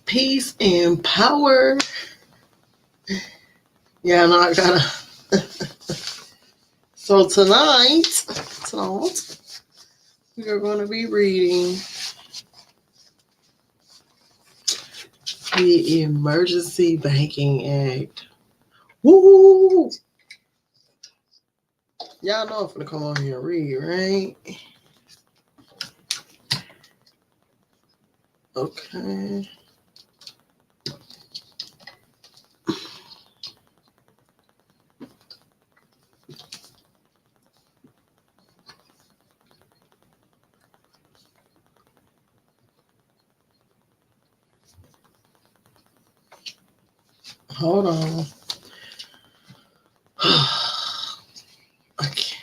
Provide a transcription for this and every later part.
Peace and power. Yeah, no, I gotta. So tonight, we are going to be reading the Emergency Banking Act. Woo! Y'all know I'm gonna come on here and read, right? Okay. Hold on. Okay.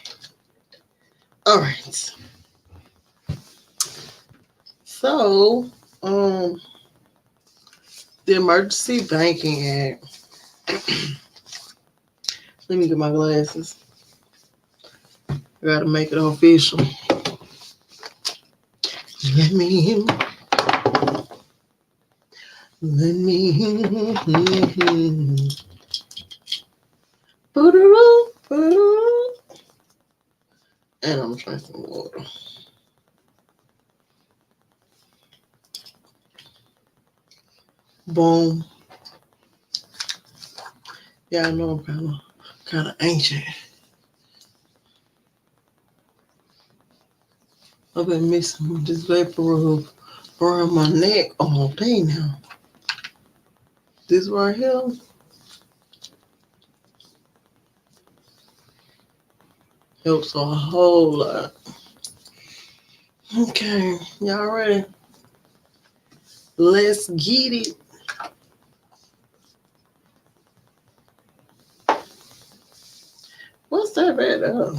All right. So, the Emergency Banking Act. Let me get my glasses. I gotta make it official. Let me. And I'm trying some water. Boom. Yeah, I know I'm kind of ancient. I've been missing this vapor rub around my neck all day now. This right here helps a whole lot. Okay, y'all ready? Let's get it. What's that right there?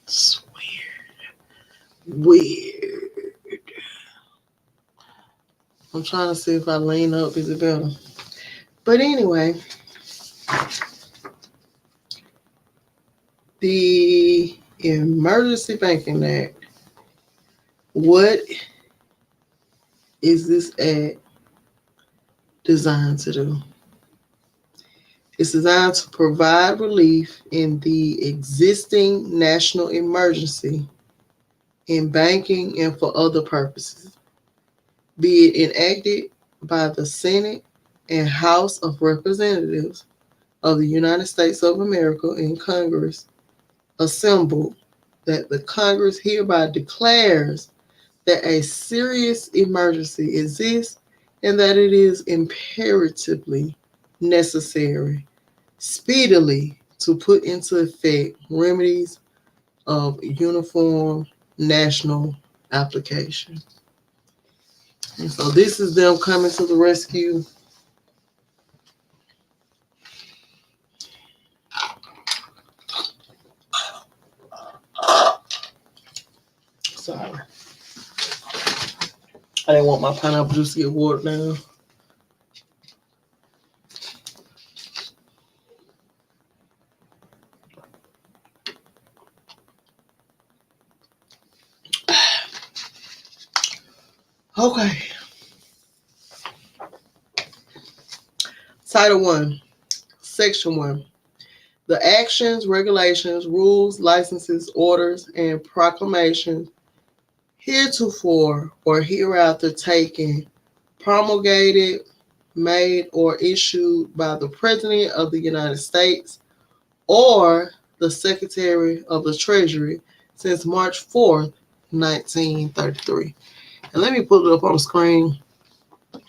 It's weird. I'm trying to see if I lean up, is it better? But anyway, the Emergency Banking Act. What is this act designed to do? It's designed to provide relief in the existing national emergency in banking and for other purposes, be it enacted by the Senate and House of Representatives of the United States of America and Congress assembled, that the Congress hereby declares that a serious emergency exists and that it is imperatively necessary speedily to put into effect remedies of uniform national application. And so this is them coming to the rescue. Sorry. I didn't want my pineapple juice to get watered down. Okay. Title 1, Section 1. The actions, regulations, rules, licenses, orders, and proclamations heretofore or hereafter taken, promulgated, made, or issued by the President of the United States or the Secretary of the Treasury since March 4th, 1933. And let me put it up on the screen.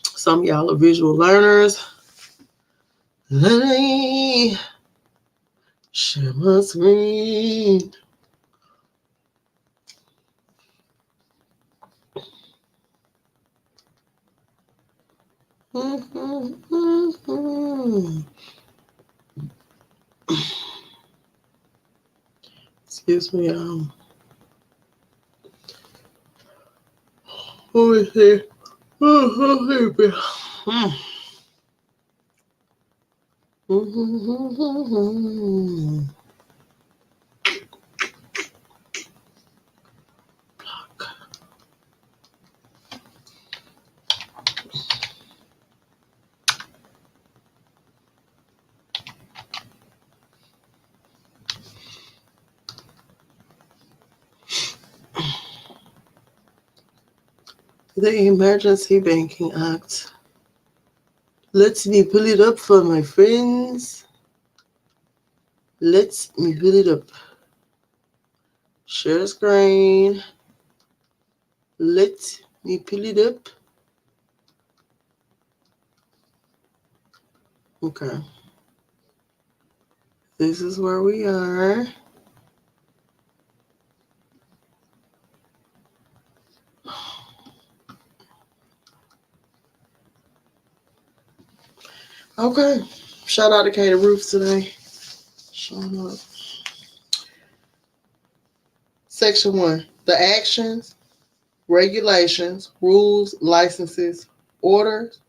Some of y'all are visual learners. Let me share my screen. Excuse me, let me see. The Emergency Banking Act. Let me pull it up for my friends. Let me pull it up. Share screen. Let me pull it up. Okay. This is where we are. Okay. Shout out to Katie Roof today. Showing up. Section 1. The actions, regulations, rules, licenses, orders,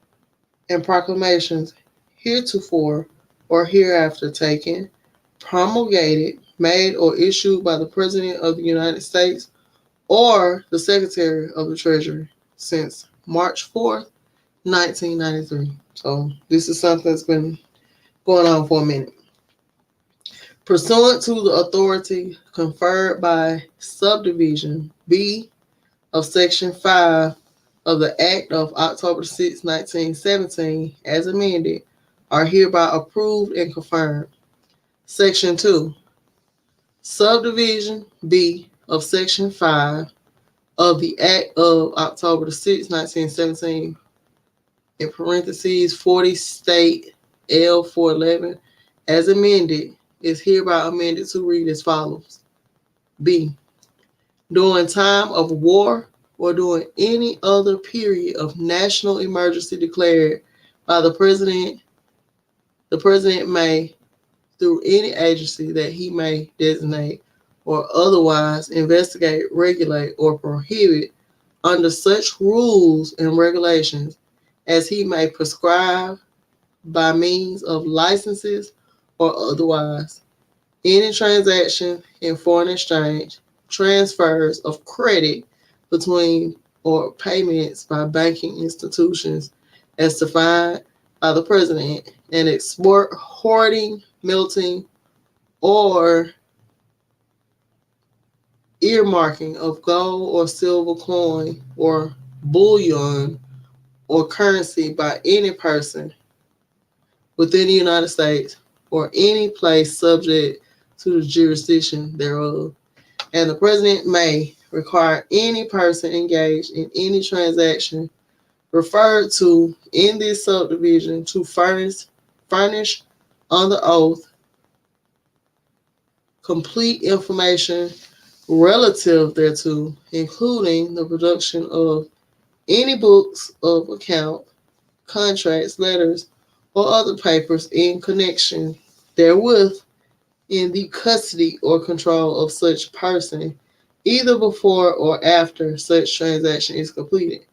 and proclamations heretofore or hereafter taken, promulgated, made, or issued by the President of the United States or the Secretary of the Treasury since March 4th, 1993. So this is something that's been going on for a minute. Pursuant to the authority conferred by subdivision B of Section 5 of the Act of October 6, 1917, as amended, are hereby approved and confirmed. Section 2. Subdivision B of Section 5 of the Act of October 6, 1917, in parentheses 40 state L 411, as amended, is hereby amended to read as follows. B. During time of war or during any other period of national emergency declared by the President may, through any agency that he may designate or otherwise investigate, regulate, or prohibit under such rules and regulations as he may prescribe by means of licenses or otherwise, any transaction in foreign exchange, transfers of credit between or payments by banking institutions as defined by the President, and export, hoarding, melting, or earmarking of gold or silver coin or bullion or currency by any person within the United States or any place subject to the jurisdiction thereof. And the President may require any person engaged in any transaction referred to in this subdivision to furnish under oath complete information relative thereto, including the production of any books of account, contracts, letters, or other papers in connection therewith in the custody or control of such person, either before or after such transaction is completed.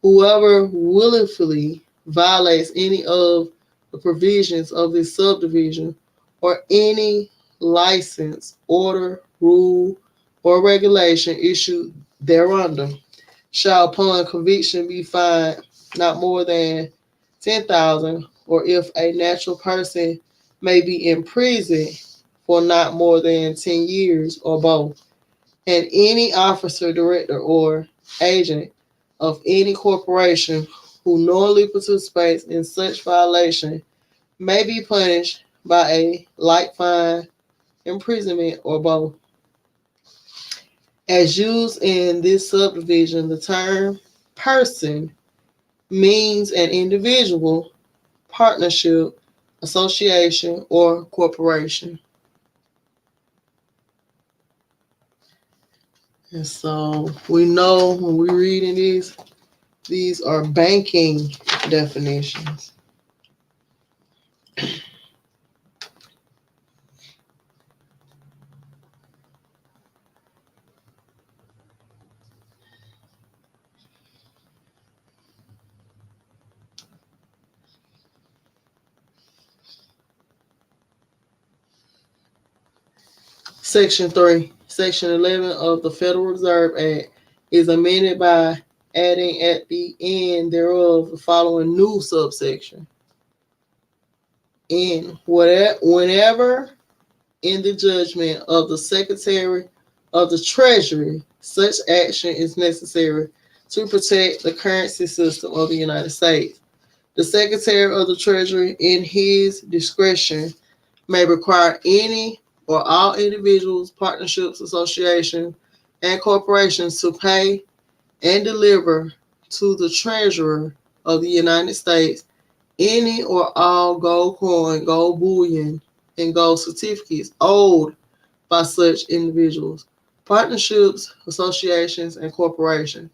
Whoever willfully violates any of the provisions of this subdivision or any license, order, rule, or regulation issued thereunder shall upon conviction be fined not more than 10,000, or if a natural person may be imprisoned for not more than 10 years or both, and any officer, director, or agent of any corporation who knowingly participates in such violation may be punished by a like fine, imprisonment, or both. As used in this subdivision, the term person means an individual, partnership, association, or corporation. And so we know when we're reading these are banking definitions. Section 3, Section 11 of the Federal Reserve Act is amended by adding at the end thereof the following new subsection. Whenever in the judgment of the Secretary of the Treasury such action is necessary to protect the currency system of the United States. The Secretary of the Treasury, in his discretion, may require any or all individuals, partnerships, associations, and corporations to pay and deliver to the Treasurer of the United States any or all gold coin, gold bullion, and gold certificates owed by such individuals, partnerships, associations, and corporations.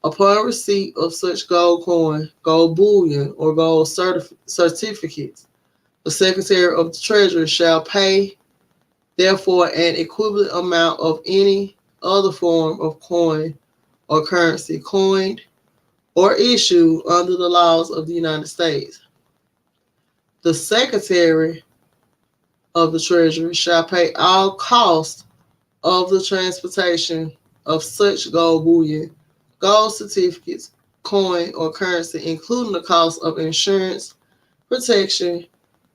Upon receipt of such gold coin, gold bullion, or gold certificates, the Secretary of the Treasury shall pay, therefore, an equivalent amount of any other form of coin or currency coined or issued under the laws of the United States. The Secretary of the Treasury shall pay all costs of the transportation of such gold bullion, gold certificates, coin, or currency, including the cost of insurance, protection,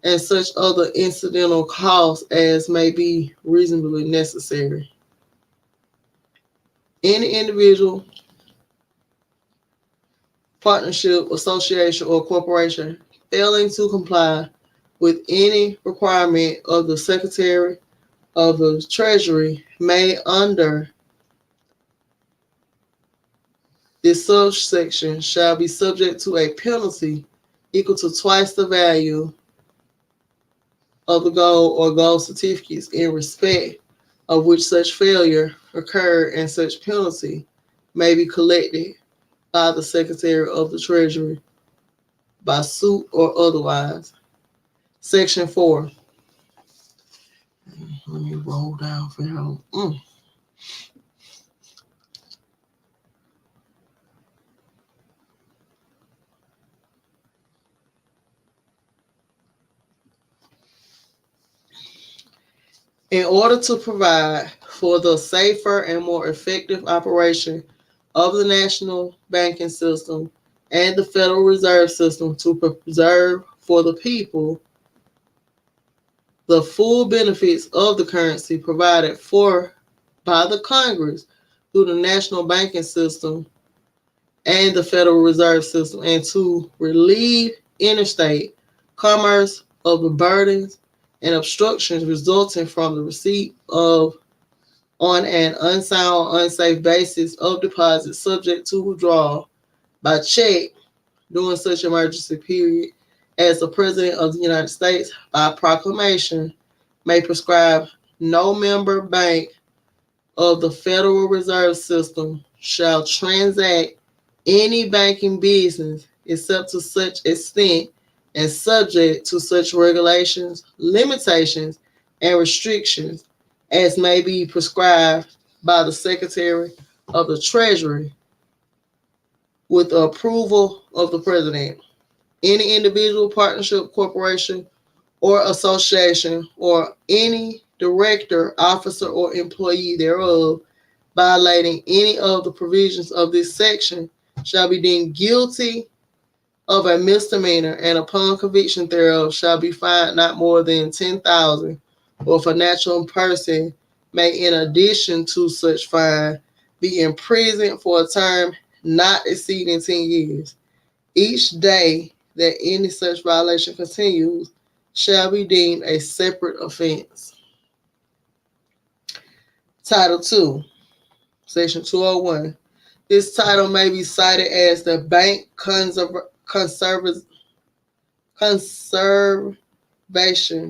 and such other incidental costs as may be reasonably necessary. Any individual, partnership, association, or corporation failing to comply with any requirement of the Secretary of the Treasury may, under this subsection, shall be subject to a penalty equal to twice the value of the gold or gold certificates in respect of which such failure occurred, and such penalty may be collected by the Secretary of the Treasury by suit or otherwise. Section 4. Let me roll down for y'all. In order to provide for the safer and more effective operation of the national banking system and the Federal Reserve System, to preserve for the people the full benefits of the currency provided for by the Congress through the national banking system and the Federal Reserve System, and to relieve interstate commerce of the burdens and obstructions resulting from the receipt of, on an unsound or unsafe basis, of deposits subject to withdrawal by check during such emergency period, as the President of the United States, by proclamation, may prescribe. No member bank of the Federal Reserve System shall transact any banking business except to such extent and subject to such regulations, limitations, and restrictions as may be prescribed by the Secretary of the Treasury with the approval of the President. Any individual, partnership, corporation, or association, or any director, officer, or employee thereof, violating any of the provisions of this section, shall be deemed guilty of a misdemeanor, and upon conviction thereof shall be fined not more than 10,000, or if a natural person may, in addition to such fine, be imprisoned for a term not exceeding 10 years. Each day that any such violation continues shall be deemed a separate offense. Title 2, Section 201. This title may be cited as the Bank Conservatorship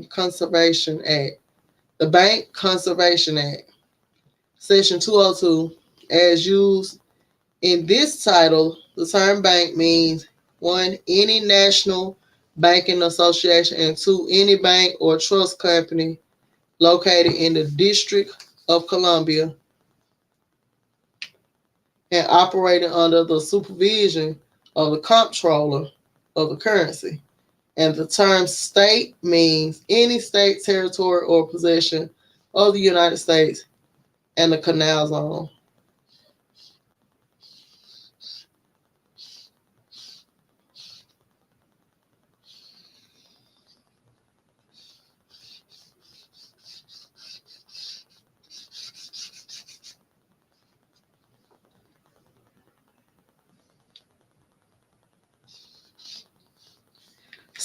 Conservation Act, the Bank Conservation Act. Section 202, as used in this title, the term bank means 1. Any national banking association, and 2. Any bank or trust company located in the District of Columbia and operating under the supervision of the Comptroller of the Currency. And the term state means any state, territory, or possession of the United States and the Canal Zone.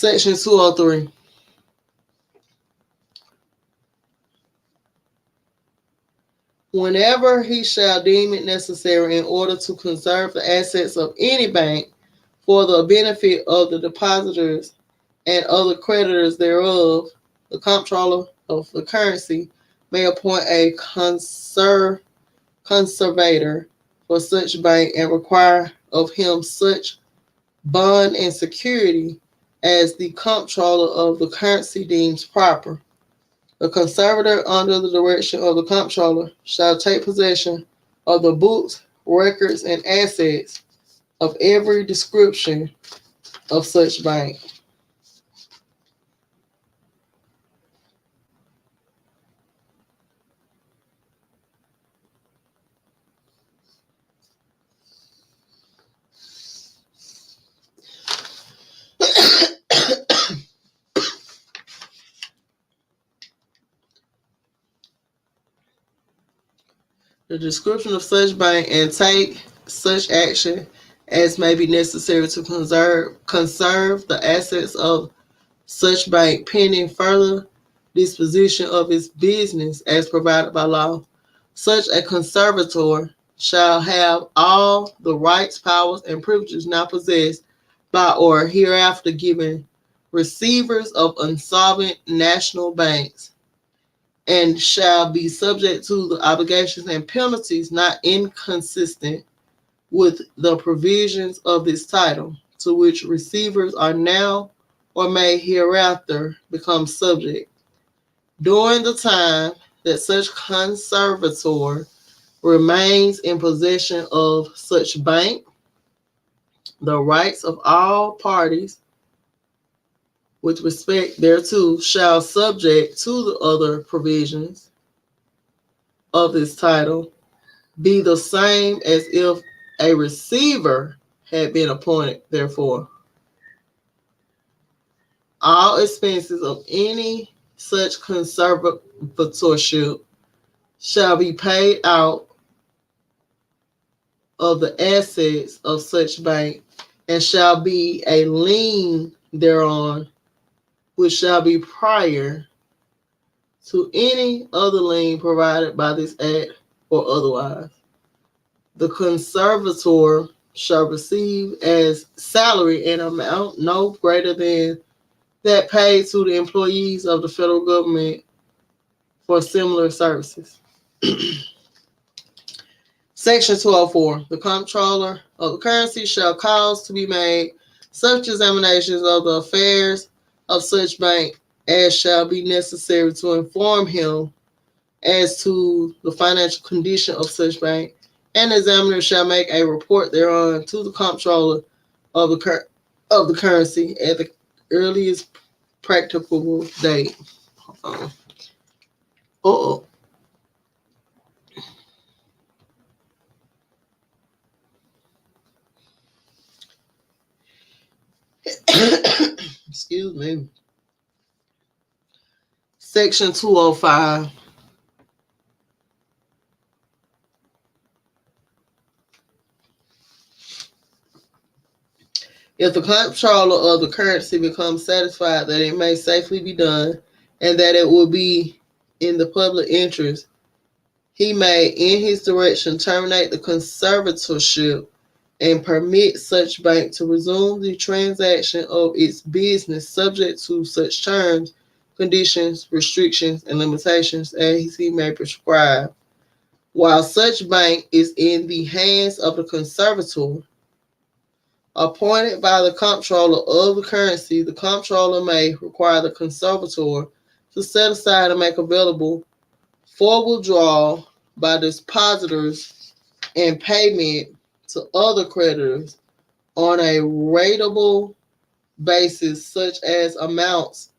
Section 203. Whenever he shall deem it necessary in order to conserve the assets of any bank for the benefit of the depositors and other creditors thereof, the comptroller of the currency may appoint a conservator for such bank and require of him such bond and security as the comptroller of the currency deems proper. The conservator, under the direction of the comptroller, shall take possession of the books, records, and assets of every description of such bank. The description of such bank and take such action as may be necessary to conserve the assets of such bank pending further disposition of its business as provided by law. Such a conservator shall have all the rights, powers, and privileges now possessed by or hereafter given receivers of insolvent national banks, and shall be subject to the obligations and penalties not inconsistent with the provisions of this title, to which receivers are now or may hereafter become subject. During the time that such conservator remains in possession of such bank, the rights of all parties with respect thereto shall subject to the other provisions of this title be the same as if a receiver had been appointed. Therefore, all expenses of any such conservatorship shall be paid out of the assets of such bank, and shall be a lien thereon, which shall be prior to any other lien provided by this act or otherwise. The conservator shall receive as salary an amount no greater than that paid to the employees of the federal government for similar services. Section 204. The comptroller of the currency shall cause to be made such examinations of the affairs of such bank as shall be necessary to inform him as to the financial condition of such bank, and the examiner shall make a report thereon to the comptroller of the currency at the earliest practicable date. Uh-oh. Excuse me. Section 205. If the comptroller of the currency becomes satisfied that it may safely be done and that it will be in the public interest, he may, in his direction, terminate the conservatorship and permit such bank to resume the transaction of its business subject to such terms, conditions, restrictions, and limitations as he may prescribe. While such bank is in the hands of the conservator, appointed by the comptroller of the currency, the comptroller may require the conservator to set aside and make available for withdrawal by depositors and payment to other creditors on a rateable basis such as amounts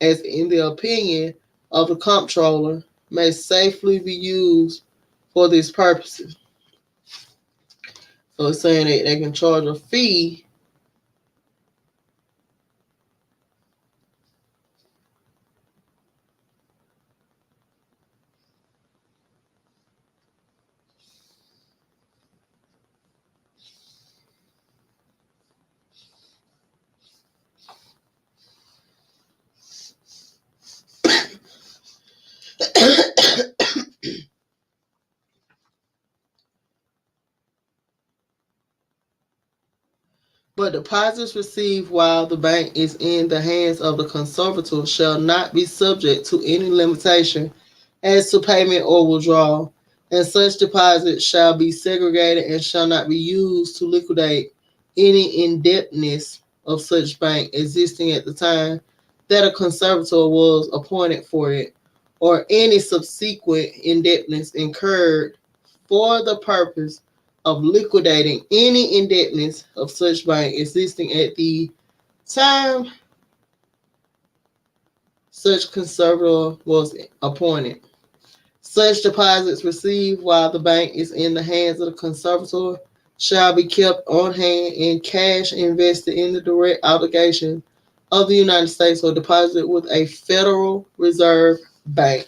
as in the opinion of the comptroller may safely be used for these purposes. So it's saying that they can charge a fee But deposits received while the bank is in the hands of the conservator shall not be subject to any limitation as to payment or withdrawal, and such deposits shall be segregated and shall not be used to liquidate any indebtedness of such bank existing at the time that a conservator was appointed for it, or any subsequent indebtedness incurred for the purpose of liquidating any indebtedness of such bank existing at the time such conservator was appointed. Such deposits received while the bank is in the hands of the conservator shall be kept on hand in cash invested in the direct obligation of the United States or deposited with a Federal Reserve Bank.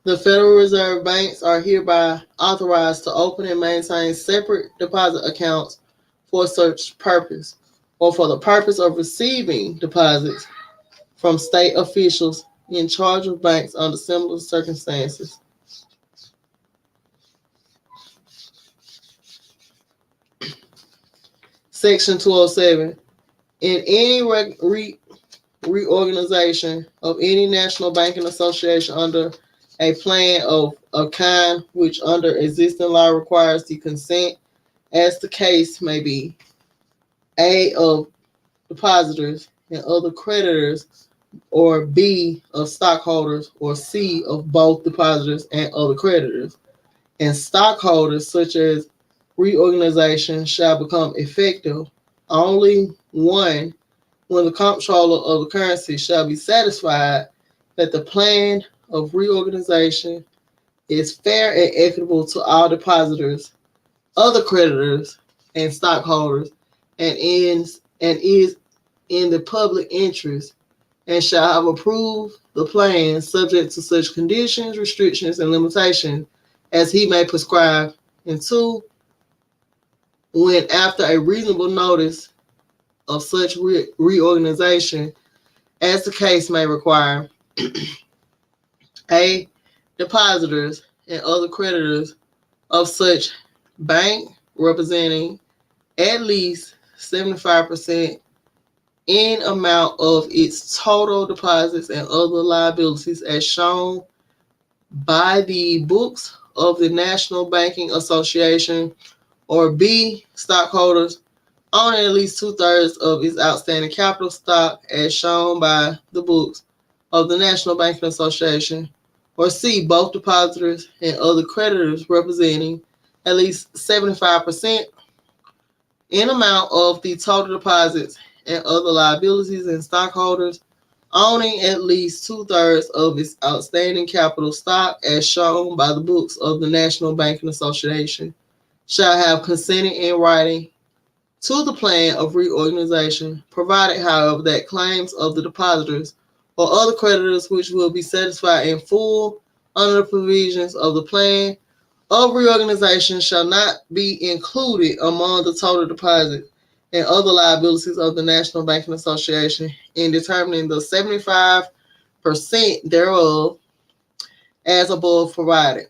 The Federal Reserve Banks are hereby authorized to open and maintain separate deposit accounts for such purpose, or for the purpose of receiving deposits from state officials in charge of banks under similar circumstances. Section 207. In any reorganization of any national banking association under a plan of a kind which under existing law requires the consent, as the case may be, A, of depositors and other creditors, or B, of stockholders, or C, of both depositors and other creditors, and stockholders such as reorganization shall become effective only one, when the comptroller of the currency shall be satisfied that the plan of reorganization is fair and equitable to all depositors, other creditors, and stockholders, and is in the public interest, and shall have approved the plan subject to such conditions, restrictions, and limitations as he may prescribe. And two, when after a reasonable notice of such reorganization as the case may require, A, depositors and other creditors of such bank representing at least 75% in amount of its total deposits and other liabilities as shown by the books of the National Banking Association, or B, stockholders owning at least 2/3 of its outstanding capital stock as shown by the books of the National Banking Association, or C, both depositors and other creditors representing at least 75% in amount of the total deposits and other liabilities, and stockholders owning at least 2/3 of its outstanding capital stock as shown by the books of the National Banking Association shall have consented in writing to the plan of reorganization, provided, however, that claims of the depositors or other creditors which will be satisfied in full under the provisions of the plan of reorganization shall not be included among the total deposits and other liabilities of the National Banking Association in determining the 75% thereof as above provided.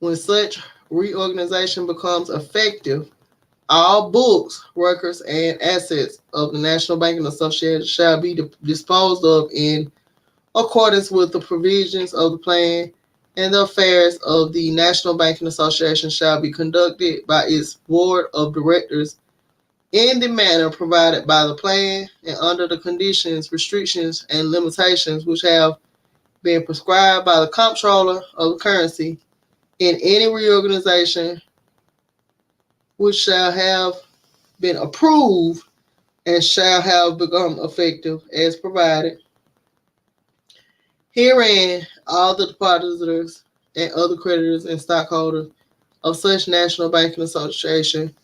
When such reorganization becomes effective, all books, records, and assets of the National Banking Association shall be disposed of in accordance with the provisions of the plan, and the affairs of the National Banking Association shall be conducted by its board of directors in the manner provided by the plan and under the conditions, restrictions, and limitations which have been prescribed by the comptroller of the currency in any reorganization which shall have been approved and shall have become effective as provided. Herein, all the depositors and other creditors and stockholders of such National Banking Association,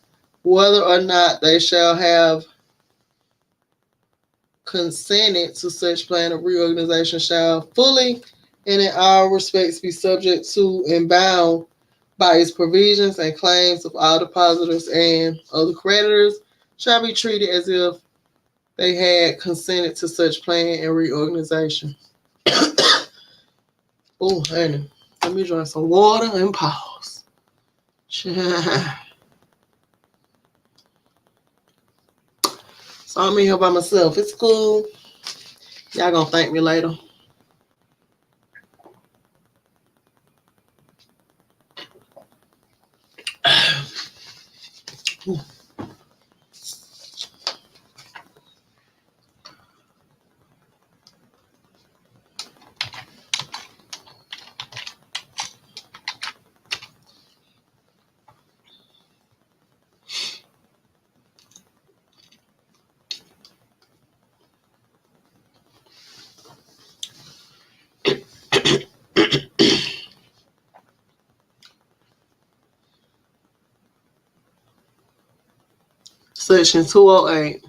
whether or not they shall have consented to such plan of reorganization, shall fully and in all respects be subject to and bound by its provisions, and claims of all depositors and other creditors shall be treated as if they had consented to such plan and reorganization. Oh, honey, let me drink some water and pause. So I'm in here by myself. It's cool. Y'all gonna thank me later. Section 208.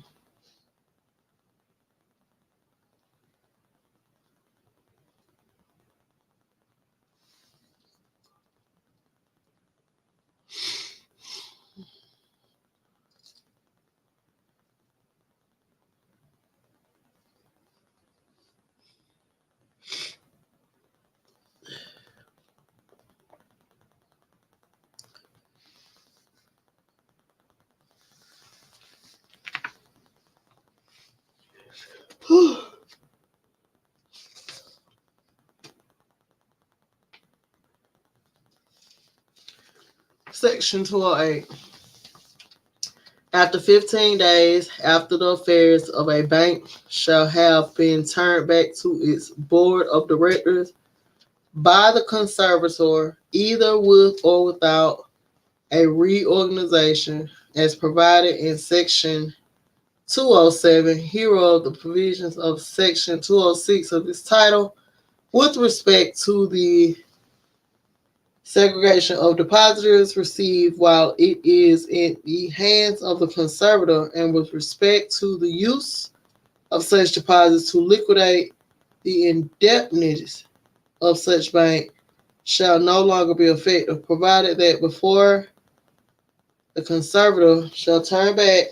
Section 208. After 15 days after the affairs of a bank shall have been turned back to its board of directors by the conservator, either with or without a reorganization, as provided in Section 207, hereof the provisions of Section 206 of this title, with respect to the segregation of depositors received while it is in the hands of the conservator, and with respect to the use of such deposits to liquidate the indebtedness of such bank, shall no longer be effective, provided that before the conservator shall turn back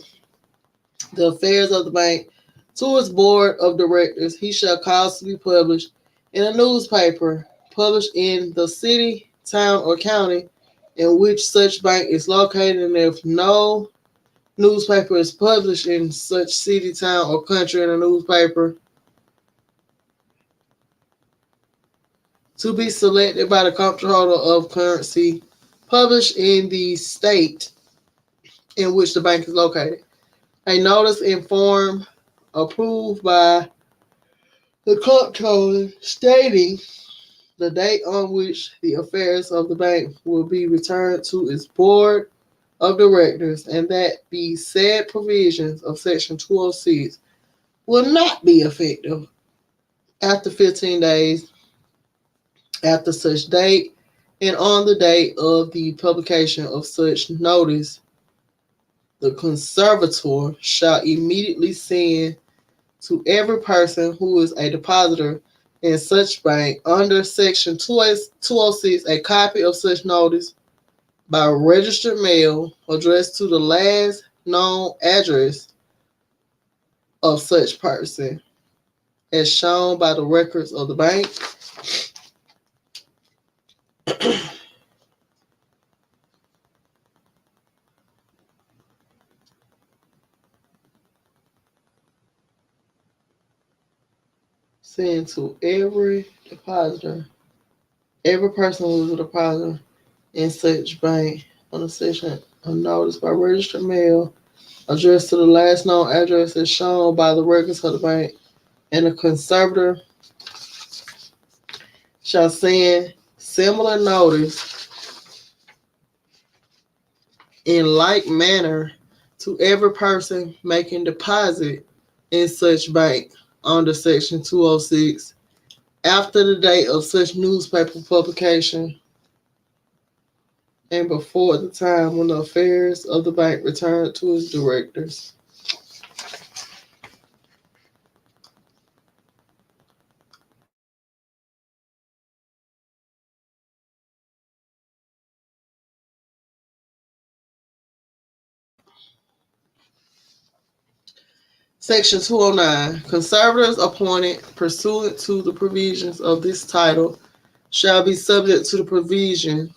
the affairs of the bank to its board of directors, he shall cause to be published in a newspaper published in the city, town, or county in which such bank is located, and if no newspaper is published in such city, town, or country, in a newspaper to be selected by the comptroller of currency published in the state in which the bank is located. A notice in form approved by the comptroller stating the date on which the affairs of the bank will be returned to its board of directors, and that the said provisions of Section 206 will not be effective after 15 days after such date and on the date of the publication of such notice, the conservator shall immediately send to every person who is a depositor in such bank under Section 206 a copy of such notice by registered mail addressed to the last known address of such person as shown by the records of the bank. Send to every depositor, every person who is a depositor in such bank on a section of notice by registered mail addressed to the last known address as shown by the records of the bank, and the conservator shall send similar notice in like manner to every person making deposit in such bank under Section 206 after the date of such newspaper publication and before the time when the affairs of the bank return to its directors. Section 209. Conservators appointed pursuant to the provisions of this title shall be subject to the provision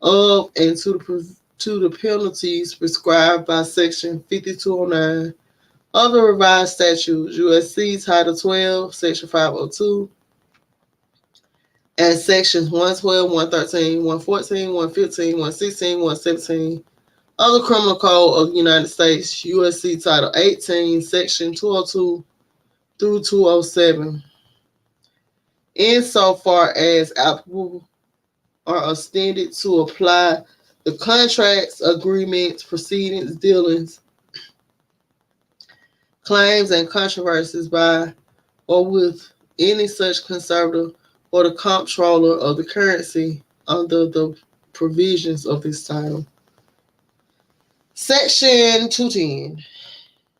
of and to the penalties prescribed by Section 5209 of the revised statutes, USC Title 12, Section 502, and Sections 112, 113, 114, 115, 116, 117 of the Criminal Code of the United States, USC Title 18, Section 202 through 207, insofar as applicable are extended to apply the contracts, agreements, proceedings, dealings, claims, and controversies by or with any such conservator or the comptroller of the currency under the provisions of this title. Section 210.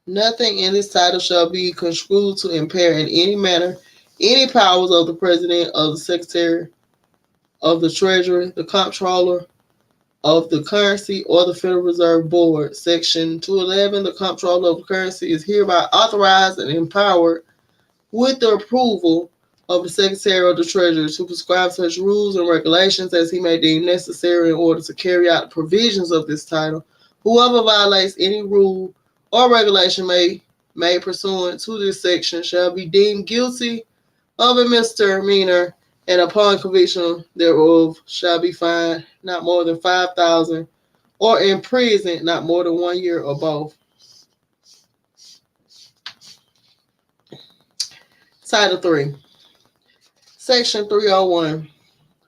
Nothing in this title shall be construed to impair in any manner any powers of the President, of the Secretary of the Treasury, the Comptroller of the Currency, or the Federal Reserve Board. Section 211. The Comptroller of the Currency is hereby authorized and empowered with the approval of the Secretary of the Treasury to prescribe such rules and regulations as he may deem necessary in order to carry out the provisions of this title. Whoever violates any rule or regulation made pursuant to this section shall be deemed guilty of a misdemeanor, and upon conviction thereof shall be fined not more than 5,000 or imprisoned not more than 1 year or both. Title 3. Section 301.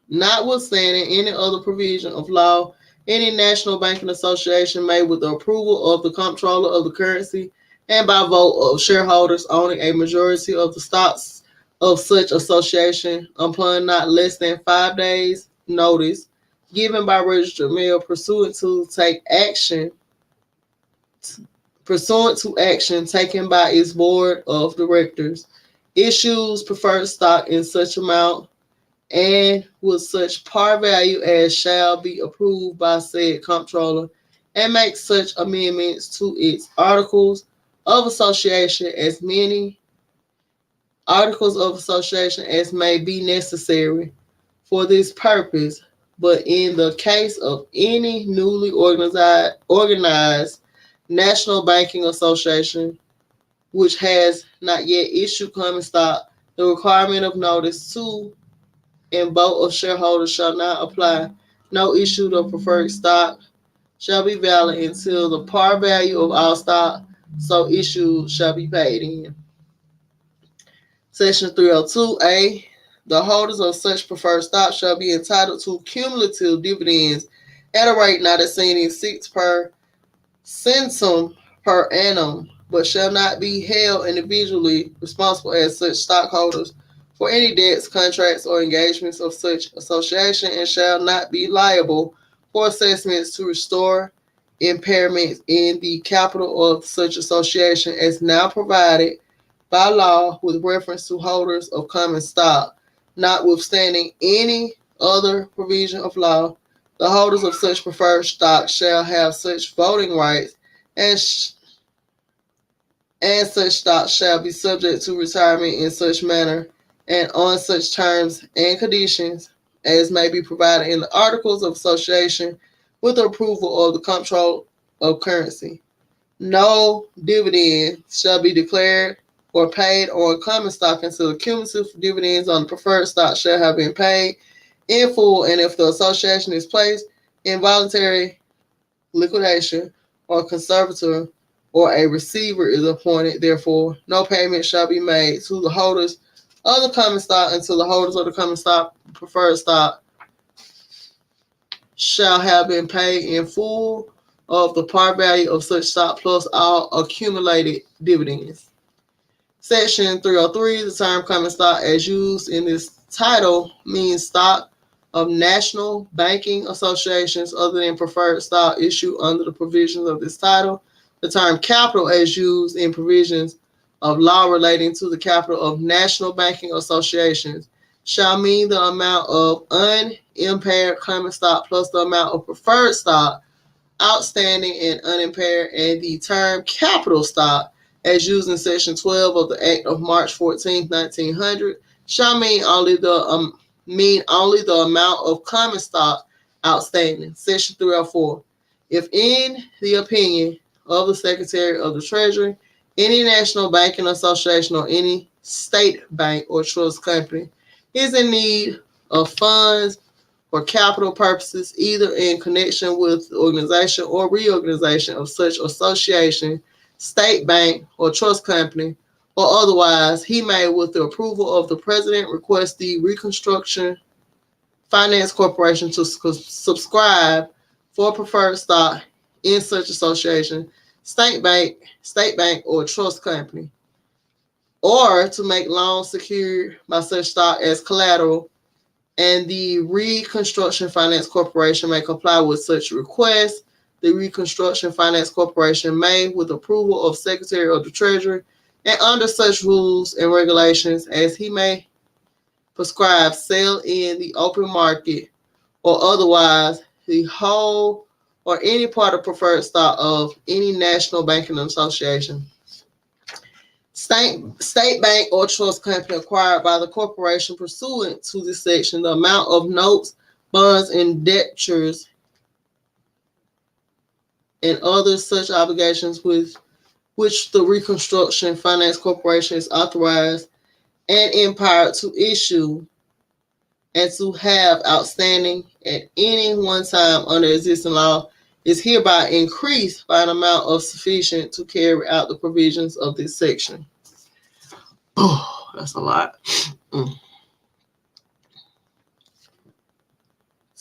Notwithstanding any other provision of law, any national banking association may, with the approval of the comptroller of the currency and by vote of shareholders owning a majority of the stocks of such association, upon not less than 5 days' notice given by registered mail pursuant to action taken by its board of directors, issues preferred stock in such amount and with such par value as shall be approved by said comptroller, and make such amendments to its articles of association as many articles of association as may be necessary for this purpose. But in the case of any newly organized national banking association which has not yet issued common stock, the requirement of notice to and vote of shareholders shall not apply. No issue of preferred stock shall be valid until the par value of all stock so issued shall be paid in. Section 302A. The holders of such preferred stock shall be entitled to cumulative dividends at a rate not exceeding 6 per centum per annum, but shall not be held individually responsible as such stockholders for any debts, contracts, or engagements of such association, and shall not be liable for assessments to restore impairments in the capital of such association as now provided by law with reference to holders of common stock, notwithstanding any other provision of law. The holders of such preferred stock shall have such voting rights, and such stock shall be subject to retirement in such manner and on such terms and conditions as may be provided in the Articles of Association with the approval of the Comptroller of Currency. No dividend shall be declared or paid on common stock until the cumulative dividends on the preferred stock shall have been paid in full, and if the association is placed in voluntary liquidation or conservator or a receiver is appointed, therefore, no payment shall be made to the holders of the common stock until the holders of the common stock preferred stock shall have been paid in full of the par value of such stock plus all accumulated dividends. Section 303, the term common stock as used in this title means stock of national banking associations other than preferred stock issued under the provisions of this title. The term capital as used in provisions of law relating to the capital of national banking associations shall mean the amount of unimpaired common stock plus the amount of preferred stock outstanding and unimpaired, and the term capital stock as used in Section 12 of the Act of March 14, 1900 shall mean only the mean only the amount of common stock outstanding. Section 304. If in the opinion of the Secretary of the Treasury, any national banking association or any state bank or trust company is in need of funds for capital purposes, either in connection with the organization or reorganization of such association, state bank, or trust company, or otherwise, he may, with the approval of the President, request the Reconstruction Finance Corporation to subscribe for preferred stock in such association, state bank, or trust company, or to make loans secured by such stock as collateral, and the Reconstruction Finance Corporation may comply with such request. The Reconstruction Finance Corporation may, with approval of Secretary of the Treasury, and under such rules and regulations as he may prescribe, sell in the open market or otherwise the whole or any part of preferred stock of any national banking association, state bank, or trust company acquired by the corporation pursuant to this section, the amount of notes, bonds, indentures, and other such obligations with which the Reconstruction Finance Corporation is authorized and empowered to issue and to have outstanding at any one time under existing law is hereby increased by an amount of sufficient to carry out the provisions of this section. Oh, that's a lot.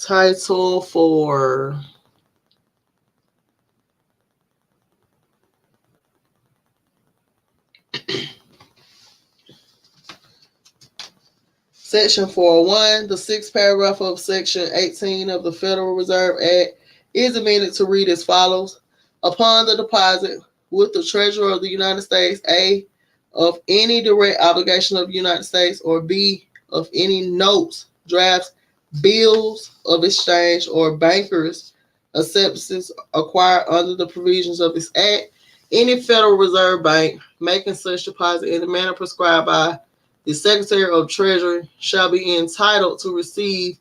Title 4. Section 401, the sixth paragraph of Section 18 of the Federal Reserve Act is amended to read as follows. Upon the deposit with the Treasurer of the United States, A, of any direct obligation of the United States, or B, of any notes, drafts, bills of exchange, or bankers' acceptances acquired under the provisions of this Act, any Federal Reserve Bank making such deposit in the manner prescribed by the Secretary of Treasury shall be entitled to receive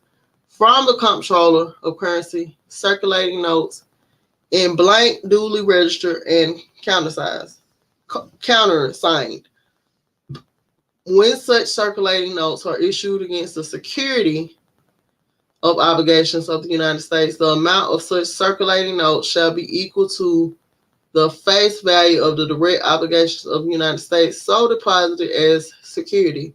from the Comptroller of Currency circulating notes in blank, duly registered, and countersigned. When such circulating notes are issued against the security of obligations of the United States, the amount of such circulating notes shall be equal to the face value of the direct obligations of the United States so deposited as security,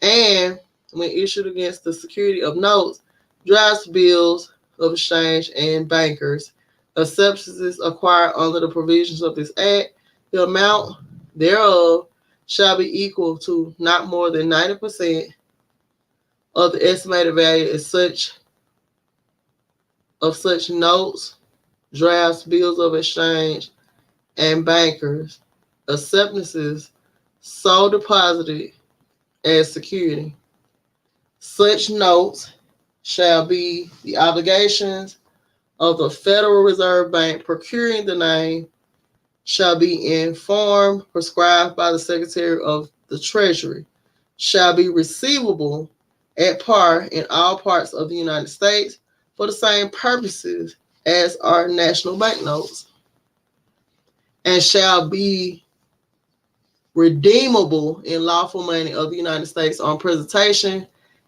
and when issued against the security of notes, drafts, bills of exchange, and bankers' acceptances acquired under the provisions of this Act, the amount thereof shall be equal to not more than 90% of the estimated value of such notes, drafts, bills of exchange, and bankers' acceptances so deposited as security. Such notes shall be the obligations of the Federal Reserve Bank procuring the name, shall be in form prescribed by the Secretary of the Treasury, shall be receivable at par in all parts of the United States for the same purposes as are national banknotes, and shall be redeemable in lawful money of the United States on presentation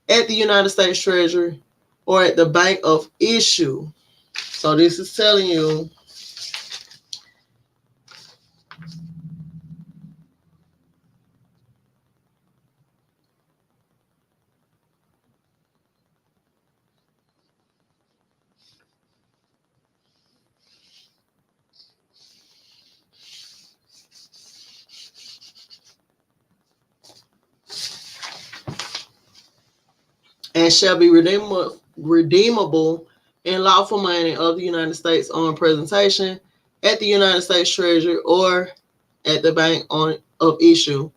at the United States Treasury or at the bank of issue. So this is telling you and shall be redeemable in lawful money of the United States on presentation at the United States Treasury or at the bank of issue.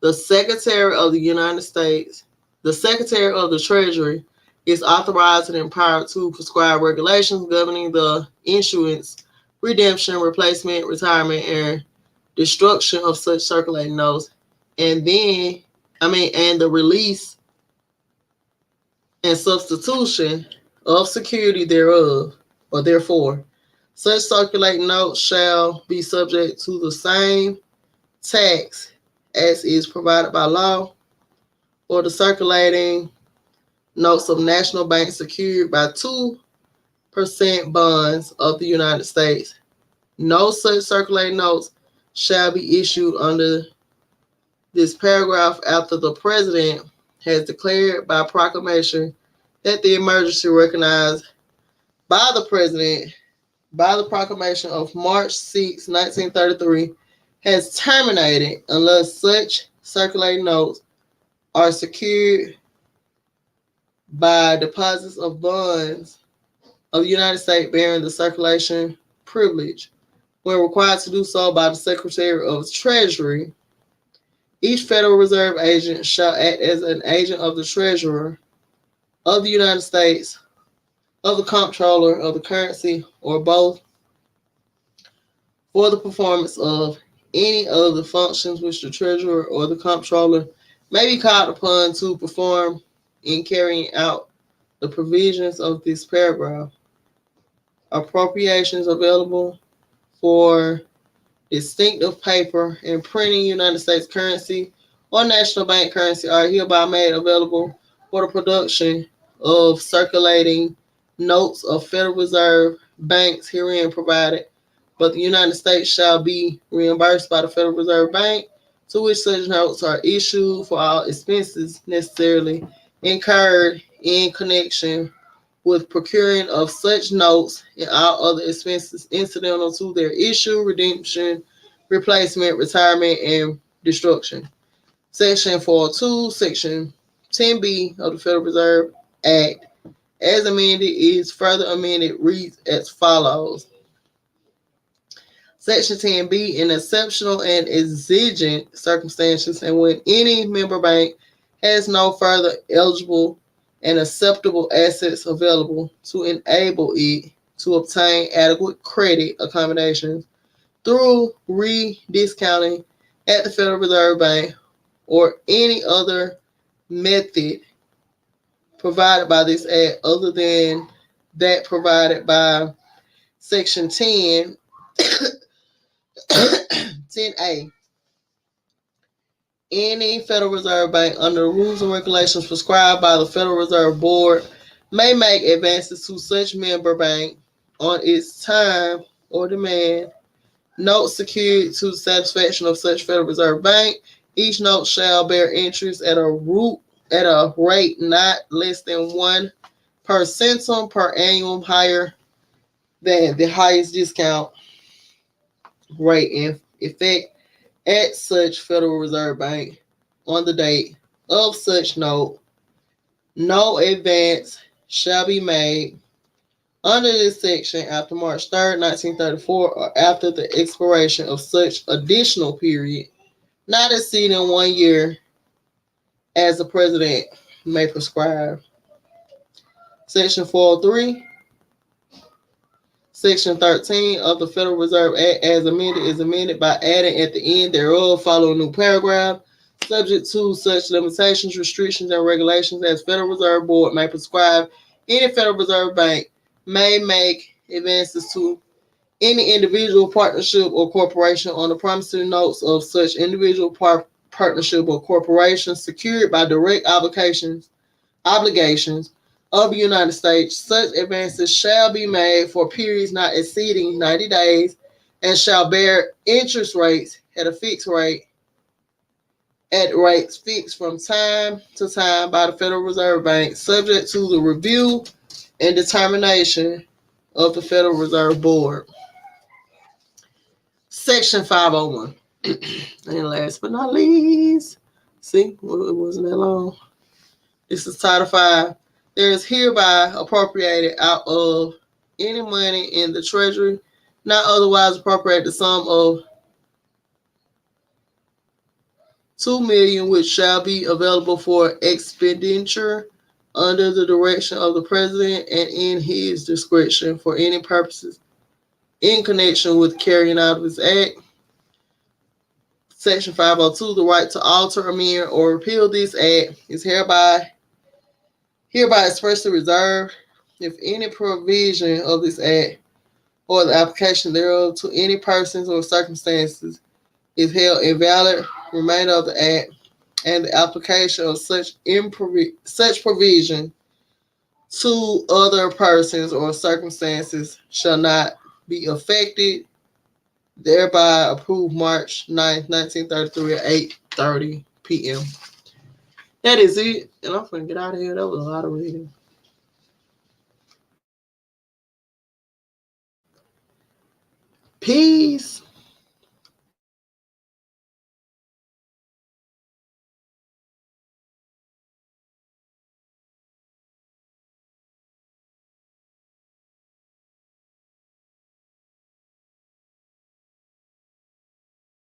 The Secretary of the United States, the Secretary of the Treasury is authorized and empowered to prescribe regulations governing the issuance, redemption, replacement, retirement, and destruction of such circulating notes, and the release and substitution of security thereof, or therefore. Such circulating notes shall be subject to the same tax as is provided by law, or the circulating notes of national banks secured by 2% bonds of the United States. No such circulating notes shall be issued under this paragraph after the President has declared by proclamation that the emergency recognized by the President by the proclamation of March 6, 1933, has terminated unless such circulating notes are secured by deposits of bonds of the United States bearing the circulation privilege. When required to do so by the Secretary of Treasury, each Federal Reserve agent shall act as an agent of the Treasurer of the United States, of the Comptroller of the Currency, or both, for the performance of any of the functions which the Treasurer or the Comptroller may be called upon to perform in carrying out the provisions of this paragraph. Appropriations available for distinctive paper and printing United States currency or national bank currency are hereby made available for the production of circulating notes of Federal Reserve banks herein provided, but the United States shall be reimbursed by the Federal Reserve Bank to which such notes are issued for all expenses necessarily incurred in connection with procuring of such notes and all other expenses incidental to their issue, redemption, replacement, retirement, and destruction. Section 402, Section 10B of the Federal Reserve Act, as amended, is further amended, reads as follows. Section 10B, in exceptional and exigent circumstances, and when any member bank has no further eligible and acceptable assets available to enable it to obtain adequate credit accommodations through rediscounting at the Federal Reserve Bank or any other method provided by this act other than that provided by Section 10A. Any Federal Reserve Bank, under the rules and regulations prescribed by the Federal Reserve Board, may make advances to such member bank on its time or demand. Notes secured to the satisfaction of such Federal Reserve Bank. Each note shall bear interest at a rate not less than 1 per centum per annum higher than the highest discount rate in effect at such Federal Reserve Bank on the date of such note. No advance shall be made under this section after March 3rd, 1934, or after the expiration of such additional period, not exceeding 1 year, as the President may prescribe. Section 403, Section 13 of the Federal Reserve Act, as amended, is amended by adding at the end thereof following new paragraph, subject to such limitations, restrictions, and regulations as Federal Reserve Board may prescribe. Any Federal Reserve Bank may make advances to any individual, partnership, or corporation on the promissory notes of such individual, partnership, or corporation secured by direct obligations of the United States. Such advances shall be made for periods not exceeding 90 days and shall bear interest rates at a fixed rate, at rates fixed from time to time by the Federal Reserve Bank, subject to the review and determination of the Federal Reserve Board. Section 501. And last but not least, see, it wasn't that long. This is Title 5. There is hereby appropriated out of any money in the Treasury, not otherwise appropriate the sum of $2 million, which shall be available for expenditure under the direction of the President and in his discretion for any purposes in connection with carrying out of this act. Section 502, the right to alter, amend, or repeal this act is hereby Hereby expressly reserved, if any provision of this act or the application thereof to any persons or circumstances is held invalid, remainder of the act and the application of such provision to other persons or circumstances shall not be affected. Thereby approved March 9th, 1933 at 8:30 p.m. That is it. And I'm finna get out of here. That was a lot of reading. Peace.